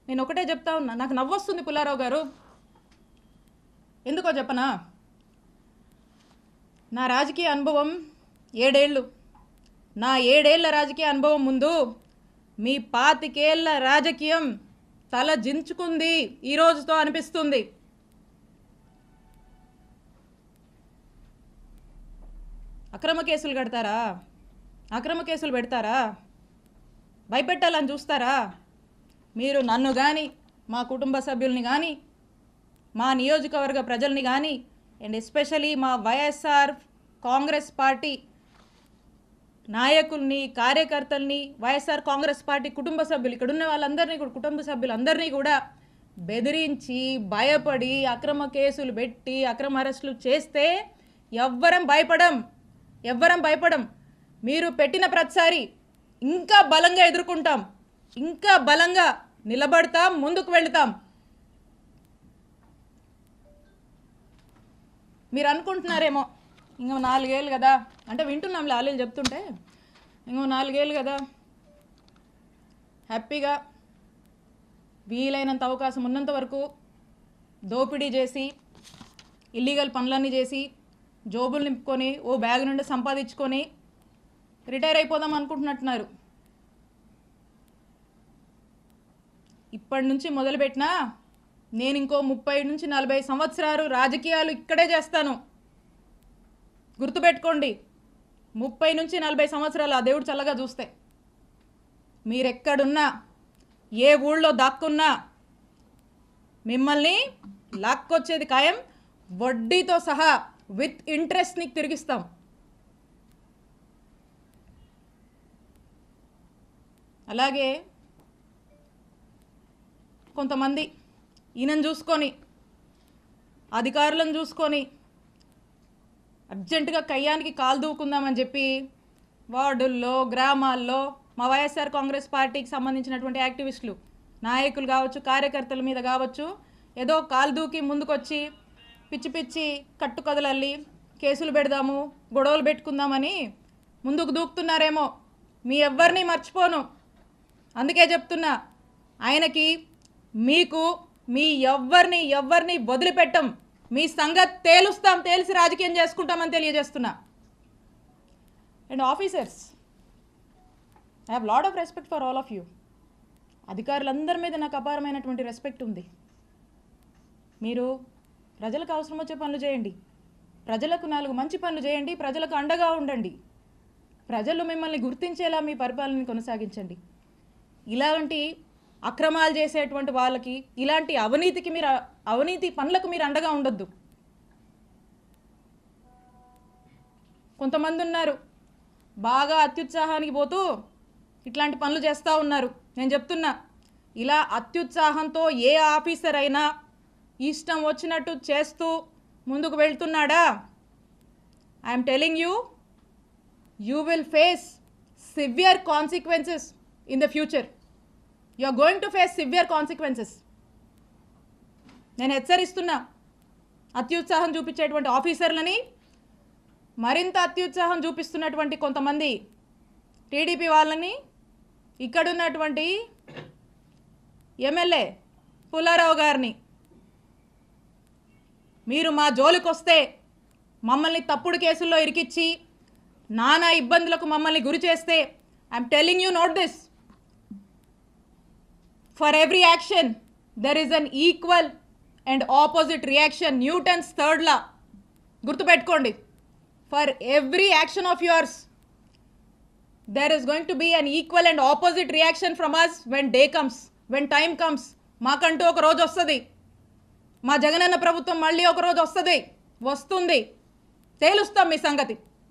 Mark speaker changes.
Speaker 1: నేను ఒకటే చెప్తా ఉన్నా, నాకు నవ్వొస్తుంది పుల్లారావు గారు. ఎందుకో చెప్పనా? నా రాజకీయ అనుభవం 7 ఏళ్ళు. నా 7 ఏళ్ల రాజకీయ అనుభవం ముందు మీ 25 ఏళ్ల రాజకీయం తల జించుకుంది ఈ రోజుతో అనిపిస్తుంది. అక్రమ కేసులు కడతారా? అక్రమ కేసులు పెడతారా? భయపెట్టాలని చూస్తారా? మీరు నన్ను కానీ, మా కుటుంబ సభ్యుల్ని కానీ, మా నియోజకవర్గ ప్రజల్ని కానీ, అండ్ ఎస్పెషలీ మా వైఎస్ఆర్ కాంగ్రెస్ పార్టీ నాయకుల్ని, కార్యకర్తల్ని, వైఎస్ఆర్ కాంగ్రెస్ పార్టీ కుటుంబ సభ్యులు, ఇక్కడ ఉన్న వాళ్ళందరినీ కూడా, కుటుంబ సభ్యులందరినీ కూడా బెదిరించి, భయపడి, అక్రమ కేసులు పెట్టి, అక్రమ అరెస్టులు చేస్తే ఎవ్వరం భయపడం. మీరు పెట్టిన ప్రతిసారి ఇంకా బలంగా ఎదుర్కొంటాం, ఇంకా బలంగా నిలబడతాం, ముందుకు వెళుతాం. మీరు అనుకుంటున్నారేమో ఇంకో 4 ఏళ్ళు కదా, అంటే వింటున్నాం లాలీలు చెప్తుంటే, ఇంకో 4 ఏళ్ళు కదా హ్యాపీగా వీలైనంత అవకాశం ఉన్నంత వరకు దోపిడీ చేసి, ఇల్లీగల్ పనులన్నీ చేసి, జోబులు నింపుకొని, ఓ బ్యాగ్ నుండి సంపాదించుకొని రిటైర్ అయిపోదాం అనుకుంటున్నట్టున్నారు. ఇప్పటి నుంచి మొదలుపెట్టినా నేను ఇంకో 30 నుంచి 40 సంవత్సరాలు రాజకీయాలు ఇక్కడే చేస్తాను. గుర్తుపెట్టుకోండి, 30 నుంచి 40 సంవత్సరాలు ఆ దేవుడు చల్లగా చూస్తే మీరెక్కడున్నా, ఏ ఊళ్ళో దాక్కున్నా మిమ్మల్ని లాక్కొచ్చేది ఖాయం. వడ్డీతో సహా విత్ ఇంట్రెస్ట్ నీకు తిరిగిస్తాం. అలాగే కొంతమంది ఈయనను చూసుకొని, అధికారులను చూసుకొని అర్జెంటుగా కయ్యానికి కాలు దూకుందామని చెప్పి వార్డుల్లో, గ్రామాల్లో మా వైఎస్ఆర్ కాంగ్రెస్ పార్టీకి సంబంధించినటువంటి యాక్టివిస్టులు, నాయకులు కావచ్చు, కార్యకర్తల మీద కావచ్చు, ఏదో కాలు దూకి ముందుకొచ్చి పిచ్చి పిచ్చి కట్టుకథలల్లి కేసులు పెడదాము, గొడవలు పెట్టుకుందామని ముందుకు దూకుతున్నారేమో. మీ ఎవ్వరిని మర్చిపోను. అందుకే చెప్తున్నా, ఆయనకి, మీకు, మీ ఎవ్వరిని వదిలిపెట్టం. మీ సంగతి తేలుస్తాం, తేల్చి రాజకీయం చేసుకుంటామని తెలియజేస్తున్నా. And officers, I have lot of respect for all of you. అధికారులందరి మీద నాకు అపారమైనటువంటి రెస్పెక్ట్ ఉంది. మీరు ప్రజలకు అవసరం వచ్చే పనులు చేయండి, ప్రజలకు 4 మంచి పనులు చేయండి, ప్రజలకు అండగా ఉండండి, ప్రజలు మిమ్మల్ని గుర్తించేలా మీ పరిపాలనని కొనసాగించండి. ఇలాంటి అక్రమాలు చేసేటువంటి వాళ్ళకి, ఇలాంటి అవినీతి పనులకు మీరు అండగా ఉండొద్దు. కొంతమంది ఉన్నారు బాగా అత్యుత్సాహానికి పోతూ ఇట్లాంటి పనులు చేస్తూ ఉన్నారు. నేను చెప్తున్నా, ఇలా అత్యుత్సాహంతో ఏ ఆఫీసర్ అయినా ఇష్టం వచ్చినట్టు చేస్తూ ముందుకు వెళ్తున్నాడా, I'm telling you will face severe consequences in the future. You are going to face severe consequences. నేను హెచ్చరిస్తున్నా, అత్యుత్సాహం చూపించేటువంటి ఆఫీసర్లని, మరింత అత్యుత్సాహం చూపిస్తున్నటువంటి కొంతమంది టీడీపీ వాళ్ళని, ఇక్కడున్నటువంటి ఎమ్మెల్యే పుల్లారావు గారిని, మీరు మా జోలికి వస్తే, మమ్మల్ని తప్పుడు కేసుల్లో ఇరికిచ్చి నానా ఇబ్బందులకు మమ్మల్ని గురి చేస్తే, I'm telling you, note this, for every action there is an equal and opposite reaction. Newton's 3rd law గుర్తుపెట్టుకోండి. For every action of yours there is going to be an equal and opposite reaction from us when day comes, when time comes. మాకంటూ ఒక రోజు వస్తుంది, మా జగనన్న ప్రభుత్వం మళ్ళీ ఒక రోజు వస్తుంది, తేలుస్తాం మీ సంగతి.